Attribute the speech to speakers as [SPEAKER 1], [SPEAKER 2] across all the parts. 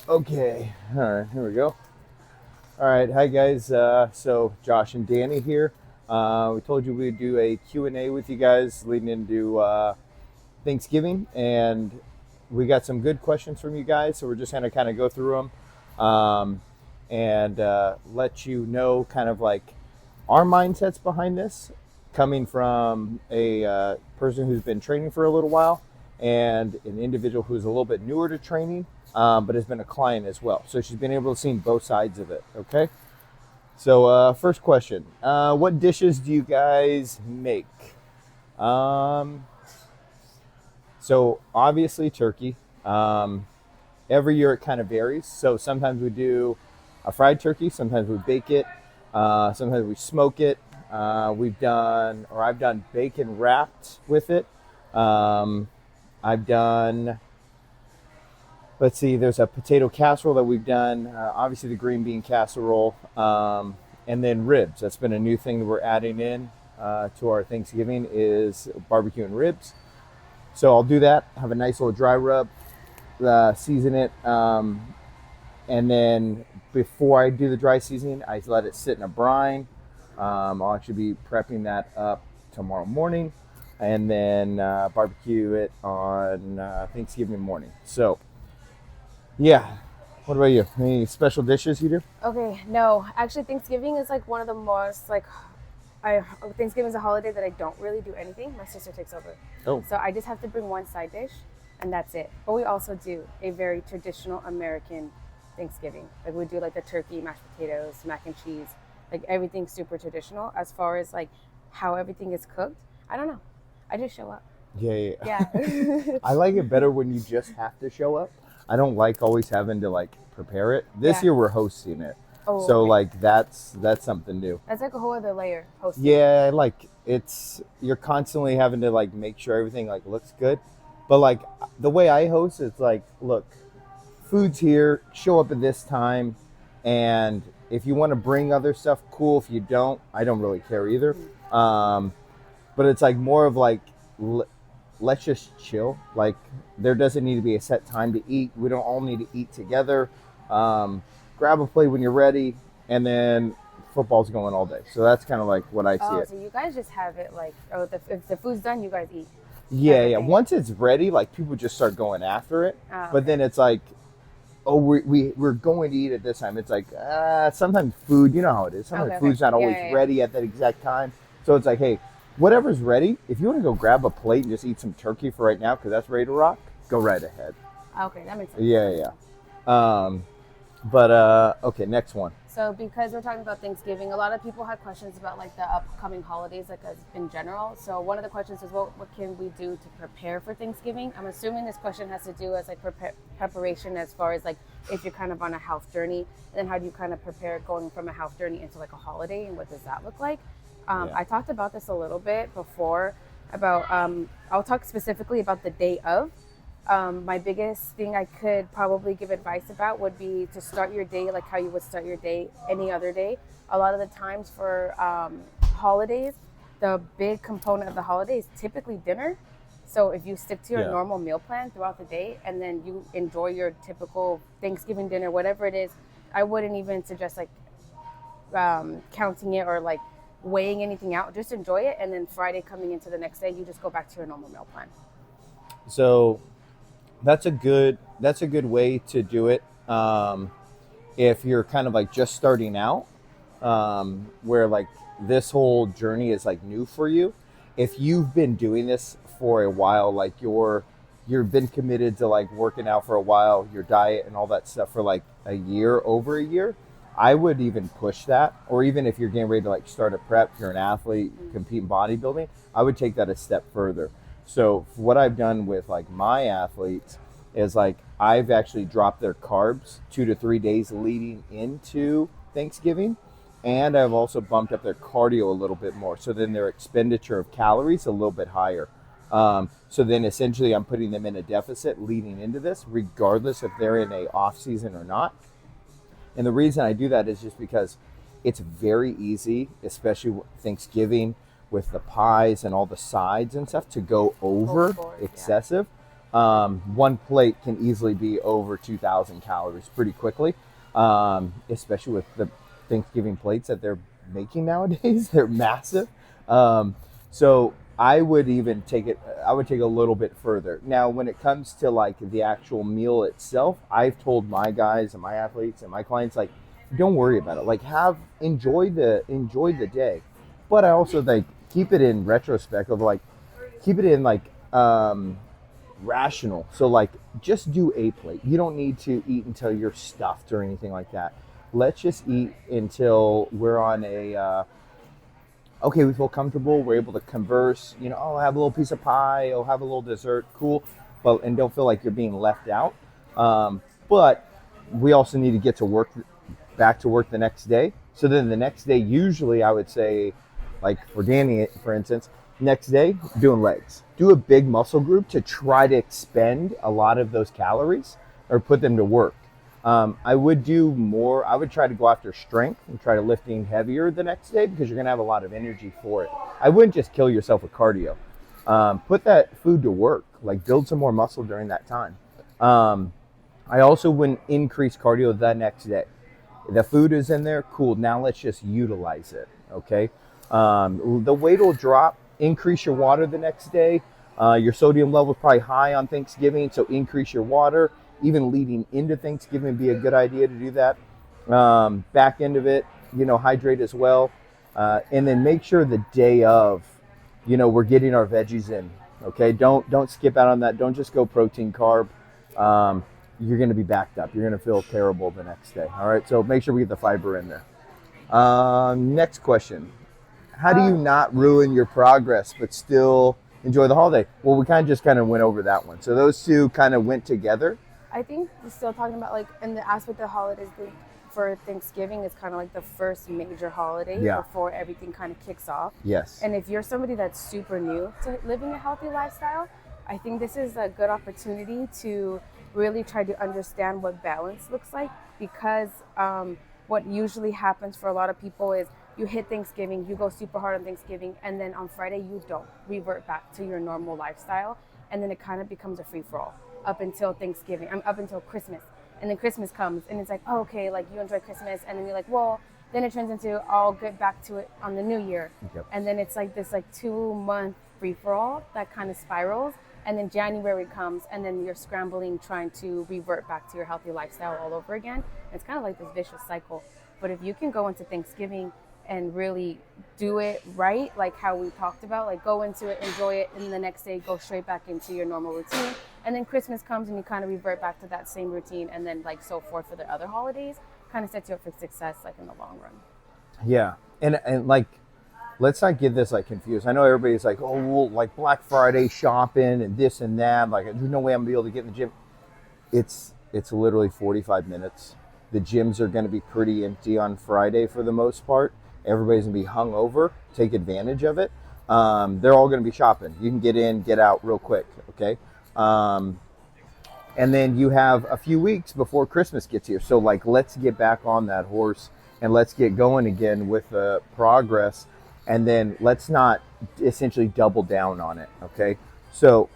[SPEAKER 1] Okay, all right, here we go. All right, hi guys. So Josh and Danny here. We told you we'd do a Q&A with you guys leading into Thanksgiving, and we got some good questions from you guys. So we're just going to kind of go through them and let you know kind of like our mindsets behind this, coming from a person who's been training for a little while and an individual who's a little bit newer to training, but has been a client as well. So she's been able to see both sides of it. Okay. So first question: what dishes do you guys make? Um, so obviously turkey. Every year it kind of varies. So sometimes we do a fried turkey. Sometimes we bake it. Sometimes we smoke it. I've done bacon wrapped with it. Um, I've done, let's see, there's a potato casserole that we've done. Obviously the green bean casserole. And then ribs. That's been a new thing that we're adding in to our Thanksgiving is barbecue and ribs. So I'll do that. Have a nice little dry rub, season it, and then before I do the dry seasoning, I let it sit in a brine. I'll actually be prepping that up tomorrow morning, and then barbecue it on Thanksgiving morning. So, yeah. What about you? Any special dishes you do?
[SPEAKER 2] Okay, no, actually, Thanksgiving is like one of the most I Thanksgiving is a holiday that I don't really do anything. My sister takes over,
[SPEAKER 1] Oh,
[SPEAKER 2] so I just have to bring one side dish, and that's it. But we also do a very traditional American Thanksgiving. Like we do like the turkey, mashed potatoes, mac and cheese, like everything super traditional. As far as like how everything is cooked, I don't know. I just show up.
[SPEAKER 1] yeah, yeah.
[SPEAKER 2] Yeah.
[SPEAKER 1] I like it better when you just have to show up. I don't like always having to like prepare it. This
[SPEAKER 2] Yeah.
[SPEAKER 1] year we're hosting it.
[SPEAKER 2] Oh,
[SPEAKER 1] So
[SPEAKER 2] okay.
[SPEAKER 1] like that's something new.
[SPEAKER 2] That's like a whole other layer hosting.
[SPEAKER 1] Yeah, like you're constantly having to like make sure everything like looks good. But like the way I host, it's like, look, food's here, show up at this time, and if you want to bring other stuff, cool. If you don't, I don't really care either.
[SPEAKER 2] Mhm.
[SPEAKER 1] Um, but it's like more of like let's just chill. Like there doesn't need to be a set time to eat. We don't all need to eat together. Grab a plate when you're ready, and then football's going all day. So that's kind of like what I see
[SPEAKER 2] Oh,
[SPEAKER 1] it.
[SPEAKER 2] so you guys just have it like, if the food's done, you guys eat
[SPEAKER 1] Yeah,
[SPEAKER 2] type of
[SPEAKER 1] yeah.
[SPEAKER 2] thing.
[SPEAKER 1] Once it's ready, like people just start going after it.
[SPEAKER 2] Oh,
[SPEAKER 1] But
[SPEAKER 2] okay.
[SPEAKER 1] then it's like, oh, we're going to eat at this time. It's like sometimes food, you know how it is.
[SPEAKER 2] Okay,
[SPEAKER 1] Sometimes
[SPEAKER 2] okay.
[SPEAKER 1] food's not
[SPEAKER 2] Yeah,
[SPEAKER 1] always
[SPEAKER 2] yeah, yeah.
[SPEAKER 1] ready at that exact time. So it's like, hey, whatever's ready. If you want to go grab a plate and just eat some turkey for right now because that's ready to rock, go right ahead.
[SPEAKER 2] Okay, that makes sense.
[SPEAKER 1] Yeah, yeah. But okay, next one.
[SPEAKER 2] So because we're talking about Thanksgiving, a lot of people had questions about like the upcoming holidays, like as in general. So one of the questions is, what can we do to prepare for Thanksgiving? I'm assuming this question has to do as like preparation as far as like if you're kind of on a health journey, and then how do you kind of prepare going from a health journey into like a holiday, and what does that look like?
[SPEAKER 1] Yeah.
[SPEAKER 2] I talked about this a little bit before about I'll talk specifically about the day of. My biggest thing I could probably give advice about would be to start your day like how you would start your day any other day. A lot of the times for holidays, the big component of the holiday is typically dinner. So if you stick to your
[SPEAKER 1] Yeah.
[SPEAKER 2] normal meal plan throughout the day and then you enjoy your typical Thanksgiving dinner, whatever it is, I wouldn't even suggest like counting it or like weighing anything out. Just enjoy it, and then Friday coming into the next day, you just go back to your normal meal plan.
[SPEAKER 1] So that's a good way to do it. If you're kind of like just starting out, where like this whole journey is like new for you. If you've been doing this for a while, like you've been committed to like working out for a while, your diet and all that stuff for like a year, over a year, I would even push that. Or even if you're getting ready to like start a prep, if you're an athlete, compete in bodybuilding, I would take that a step further. So what I've done with like my athletes is like I've actually dropped their carbs 2 to 3 days leading into Thanksgiving, and I've also bumped up their cardio a little bit more. So then their expenditure of calories a little bit higher. So then essentially I'm putting them in a deficit leading into this, regardless if they're in a off season or not. And the reason I do that is just because it's very easy, especially Thanksgiving with the pies and all the sides and stuff, to go over
[SPEAKER 2] Overboard, yeah.
[SPEAKER 1] excessive. one plate can easily be over 2,000 calories pretty quickly, especially with the Thanksgiving plates that they're making nowadays. They're massive. So I would even take it, I would take a little bit further. Now, when it comes to like the actual meal itself, I've told my guys and my athletes and my clients, like, don't worry about it. Like, enjoy the day. But I also like keep it in retrospect of like, keep it in like, rational. So like just do a plate. You don't need to eat until you're stuffed or anything like that. Let's just eat until we're on okay, we feel comfortable, we're able to converse, oh, I'll have a little piece of pie, I'll have a little dessert, cool. But and don't feel like you're being left out. But we also need to get to work, back to work the next day. So then the next day, usually I would say, like for Dani, for instance, next day, doing legs. Do a big muscle group to try to expend a lot of those calories or put them to work. I would do more. I would try to go after strength and try to lifting heavier the next day because you're going to have a lot of energy for it. I wouldn't just kill yourself with cardio. Put that food to work, like build some more muscle during that time. I also wouldn't increase cardio the next day. The food is in there, cool. Now let's just utilize it, okay? The weight will drop. Increase your water the next day. Your sodium level is probably high on Thanksgiving, so increase your water. Even leading into Thanksgiving would be a good idea to do that. Back end of it, hydrate as well. And then make sure the day of, we're getting our veggies in, okay? Don't skip out on that. Don't just go protein carb. You're going to be backed up. You're going to feel terrible the next day, all right? So make sure we get the fiber in there. Next question. How do you not ruin your progress but still enjoy the holiday? Well, we kind of went over that one. So those two kind of went together.
[SPEAKER 2] I think we're still talking about like in the aspect of the holidays for Thanksgiving is kind of like the first major holiday before everything kind of kicks off.
[SPEAKER 1] Yes.
[SPEAKER 2] And if you're somebody that's super new to living a healthy lifestyle, I think this is a good opportunity to really try to understand what balance looks like, because what usually happens for a lot of people is you hit Thanksgiving, you go super hard on Thanksgiving, and then on Friday you don't revert back to your normal lifestyle, and then it kind of becomes a free-for-all up until Thanksgiving, up until Christmas. And then Christmas comes and it's like, oh, okay, like you enjoy Christmas, and then you're like, well, then it turns into I'll get back to it on the new year.
[SPEAKER 1] Yep.
[SPEAKER 2] And then it's like this like 2-month free-for-all that kind of spirals, and then January comes and then you're scrambling trying to revert back to your healthy lifestyle all over again. It's kind of like this vicious cycle. But if you can go into Thanksgiving and really do it right, like how we talked about, like go into it, enjoy it, and the next day go straight back into your normal routine. And then Christmas comes and you kind of revert back to that same routine, and then like so forth for the other holidays, kind of sets you up for success like in the long run.
[SPEAKER 1] Yeah. And like, let's not get this like confused. I know everybody's like, oh, well, like Black Friday shopping and this and that. Like, there's no way I'm gonna be able to get in the gym. It's literally 45 minutes. The gyms are going to be pretty empty on Friday for the most part. Everybody's going to be hung over. Take advantage of it. They're all going to be shopping. You can get in, get out real quick, okay? And then you have a few weeks before Christmas gets here. So, like, let's get back on that horse and let's get going again with the progress. And then let's not essentially double down on it, okay? So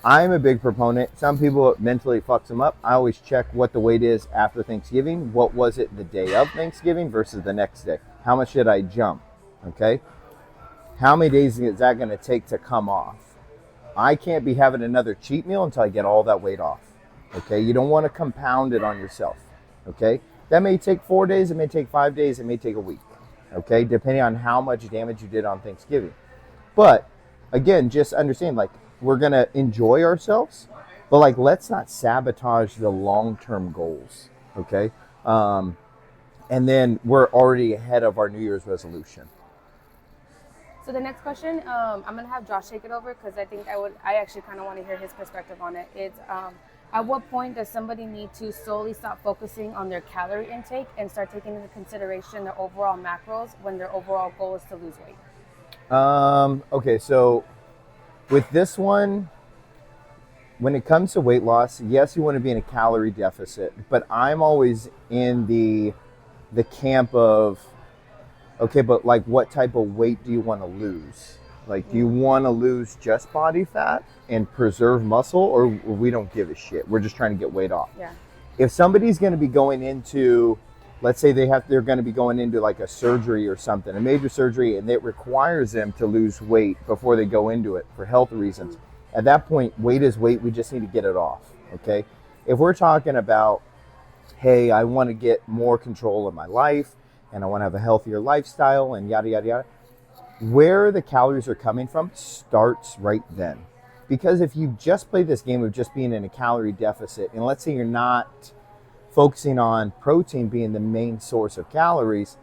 [SPEAKER 1] I'm a big proponent. Some people mentally fucks them up. I always check what the weight is after Thanksgiving. What was it the day of Thanksgiving versus the next day? How much did I jump? Okay. How many days is that going to take to come off? I can't be having another cheat meal until I get all that weight off. Okay. You don't want to compound it on yourself. Okay. That may take 4 days. It may take 5 days. It may take a week. Okay. Depending on how much damage you did on Thanksgiving. But again, just understand, like, we're going to enjoy ourselves, but like, let's not sabotage the long-term goals. Okay. And then we're already ahead of our New Year's resolution.
[SPEAKER 2] So the next question, I'm going to have Josh take it over, because I actually kind of want to hear his perspective on it. It's, at what point does somebody need to solely stop focusing on their calorie intake and start taking into consideration their overall macros when their overall goal is to lose weight?
[SPEAKER 1] Okay. So with this one, when it comes to weight loss, yes, you want to be in a calorie deficit, but I'm always in the camp of, okay, but like, what type of weight do you want to lose? Like, do you want to lose just body fat and preserve muscle, or we don't give a shit? We're just trying to get weight off.
[SPEAKER 2] Yeah.
[SPEAKER 1] If somebody's going to be going into, let's say they're going to be going into like a surgery or something, a major surgery, and it requires them to lose weight before they go into it for health reasons. At that point, weight is weight. We just need to get it off. Okay. If we're talking about, hey, I want to get more control of my life and I want to have a healthier lifestyle and yada, yada, yada, where the calories are coming from starts right then. Because if you just play this game of just being in a calorie deficit, and let's say you're not focusing on protein being the main source of calories,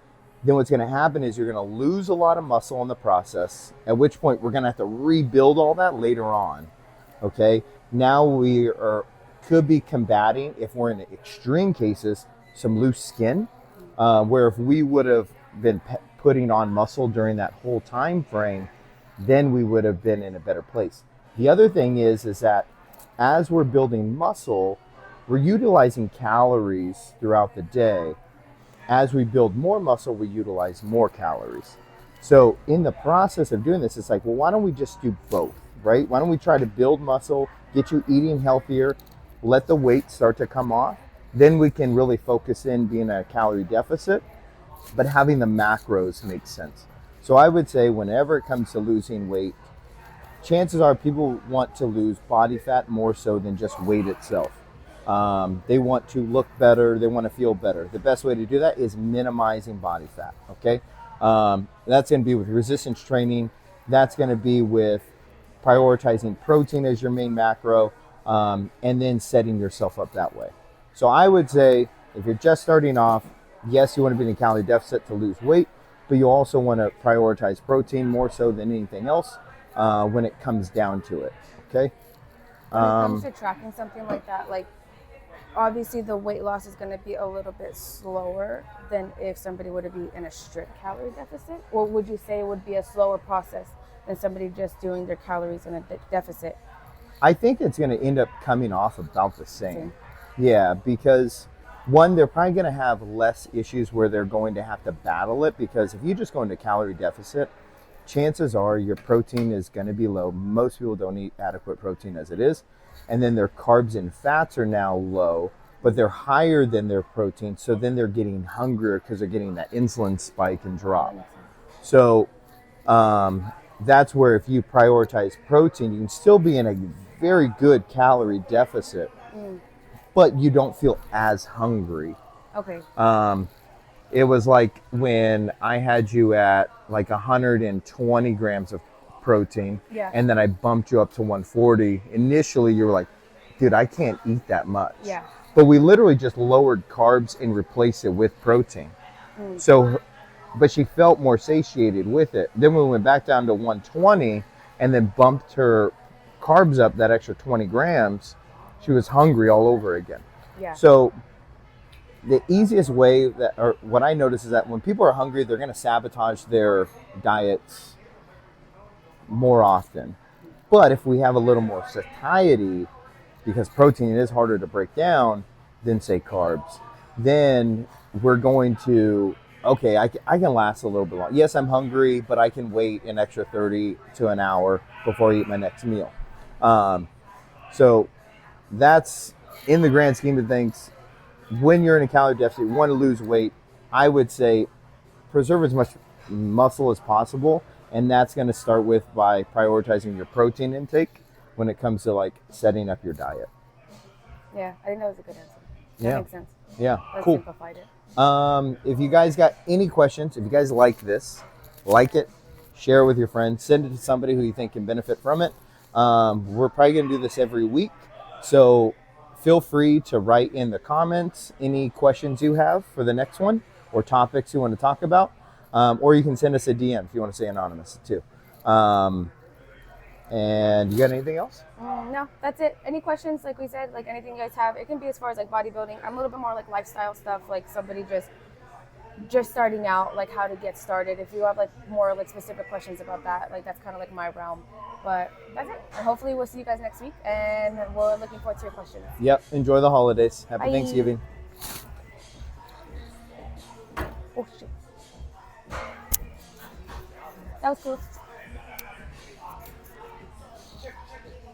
[SPEAKER 1] then what's going to happen is you're going to lose a lot of muscle in the process, at which point we're going to have to rebuild all that later on. Okay? Now could be combating, if we're in extreme cases, some loose skin, where if we would have been putting on muscle during that whole time frame, then we would have been in a better place. The other thing is that as we're building muscle, we're utilizing calories throughout the day. As we build more muscle, we utilize more calories. So in the process of doing this, it's like, well, why don't we just do both, right? Why don't we try to build muscle, get you eating healthier, let the weight start to come off. Then we can really focus in being at a calorie deficit, but having the macros makes sense. So I would say whenever it comes to losing weight, chances are people want to lose body fat more so than just weight itself. They want to look better. They want to feel better. The best way to do that is minimizing body fat, okay? That's going to be with resistance training. That's going to be with prioritizing protein as your main macro, and then setting yourself up that way. So I would say if you're just starting off, yes, you want to be in a calorie deficit to lose weight, but you also want to prioritize protein more so than anything else when it comes down to it, okay?
[SPEAKER 2] When it comes to tracking something like that, like obviously the weight loss is going to be a little bit slower than if somebody were to be in a strict calorie deficit, or would you say it would be a slower process than somebody just doing their calories in a deficit?
[SPEAKER 1] I think it's going to end up coming off about the same. Yeah, because one, they're probably going to have less issues where they're going to have to battle it, because if you just go into calorie deficit, chances are your protein is going to be low. Most people don't eat adequate protein as it is. And then their carbs and fats are now low, but they're higher than their protein. So then they're getting hungrier because they're getting that insulin spike and drop. So that's where if you prioritize protein, you can still be in a very good calorie deficit, but you don't feel as hungry.
[SPEAKER 2] Okay.
[SPEAKER 1] It was like when I had you at like 120 grams of protein, and then I bumped you up to 140. Initially, you were like, dude, I can't eat that much.
[SPEAKER 2] Yeah.
[SPEAKER 1] But we literally just lowered carbs and replaced it with protein. So, but she felt more satiated with it. Then we went back down to 120 and then bumped her carbs up that extra 20 grams. She was hungry all over again.
[SPEAKER 2] Yeah.
[SPEAKER 1] So the easiest way or what I notice is that when people are hungry, they're going to sabotage their diets more often. But if we have a little more satiety, because protein is harder to break down than say carbs, then we're going to, okay, I can last a little bit longer. Yes, I'm hungry, but I can wait an extra 30 to an hour before I eat my next meal. So that's, in the grand scheme of things, when you're in a calorie deficit, you want to lose weight, I would say preserve as much muscle as possible. And that's going to start by prioritizing your protein intake when it comes to like setting up your diet.
[SPEAKER 2] Yeah, I think that was a good answer. That makes sense.
[SPEAKER 1] Yeah,
[SPEAKER 2] That
[SPEAKER 1] cool.
[SPEAKER 2] simplified it.
[SPEAKER 1] If you guys got any questions, if you guys like this, like it, share it with your friends, send it to somebody who you think can benefit from it. We're probably going to do this every week. So feel free to write in the comments any questions you have for the next one or topics you want to talk about. Or you can send us a DM if you want to stay anonymous too. And you got anything else?
[SPEAKER 2] No, that's it. Any questions, like we said, like anything you guys have, it can be as far as like bodybuilding. I'm a little bit more like lifestyle stuff, like somebody just starting out, like how to get started. If you have like more like specific questions about that, like that's kind of like my realm. But that's it. And hopefully we'll see you guys next week, and we're looking forward to your questions.
[SPEAKER 1] Yep. Enjoy the holidays. Happy
[SPEAKER 2] Bye.
[SPEAKER 1] Thanksgiving.
[SPEAKER 2] Oh shit. That was cool.